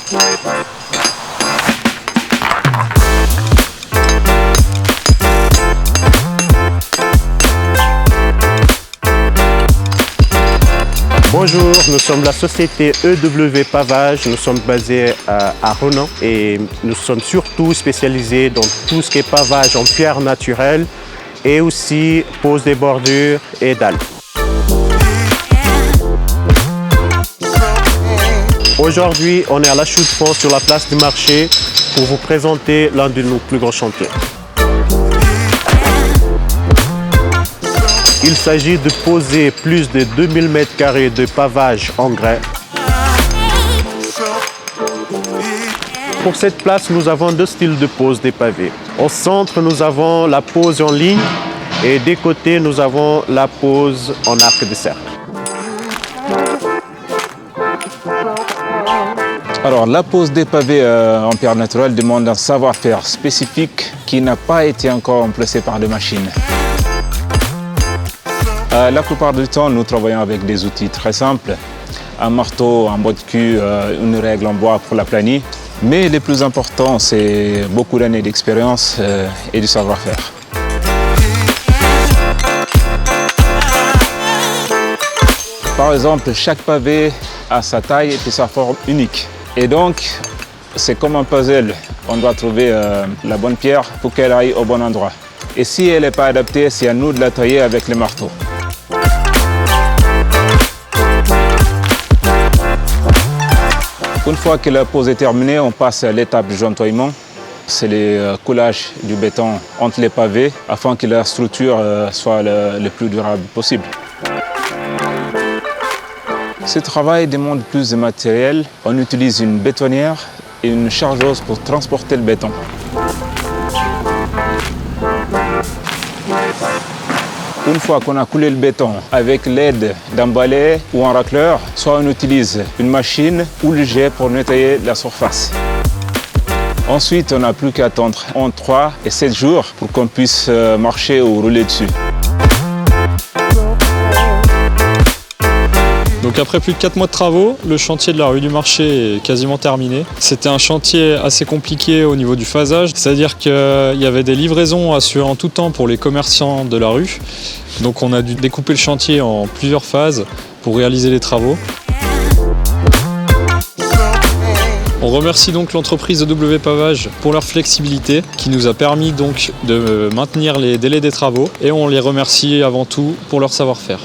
Bonjour, nous sommes la société EW Pavage, nous sommes basés à Ronan et nous sommes surtout spécialisés dans tout ce qui est pavage en pierre naturelle et aussi pose des bordures et dalles. Aujourd'hui, on est à la chute de fond sur la place du marché pour vous présenter l'un de nos plus grands chantiers. Il s'agit de poser plus de 2000 m² de pavage en grès. Pour cette place, nous avons deux styles de pose des pavés. Au centre, nous avons la pose en ligne et des côtés, nous avons la pose en arc de cercle. Alors, la pose des pavés en pierre naturelle demande un savoir-faire spécifique qui n'a pas été encore remplacé par des machines. La plupart du temps, nous travaillons avec des outils très simples. Un marteau, un bois de cul, une règle en bois pour la planie. Mais le plus important, c'est beaucoup d'années d'expérience et du savoir-faire. Par exemple, chaque pavé a sa taille et sa forme unique. Et donc, c'est comme un puzzle. On doit trouver la bonne pierre pour qu'elle aille au bon endroit. Et si elle n'est pas adaptée, c'est à nous de la tailler avec le marteau. Une fois que la pose est terminée, on passe à l'étape du jointoiement. C'est le coulage du béton entre les pavés afin que la structure soit le plus durable possible. Ce travail demande plus de matériel. On utilise une bétonnière et une chargeuse pour transporter le béton. Une fois qu'on a coulé le béton avec l'aide d'un balai ou un racleur, soit on utilise une machine ou le jet pour nettoyer la surface. Ensuite, on n'a plus qu'à attendre entre 3 et 7 jours pour qu'on puisse marcher ou rouler dessus. Donc après plus de 4 mois de travaux, le chantier de la rue du Marché est quasiment terminé. C'était un chantier assez compliqué au niveau du phasage, c'est-à-dire qu'il y avait des livraisons assurées en tout temps pour les commerçants de la rue. Donc on a dû découper le chantier en plusieurs phases pour réaliser les travaux. On remercie donc l'entreprise EW Pavage pour leur flexibilité qui nous a permis donc de maintenir les délais des travaux et on les remercie avant tout pour leur savoir-faire.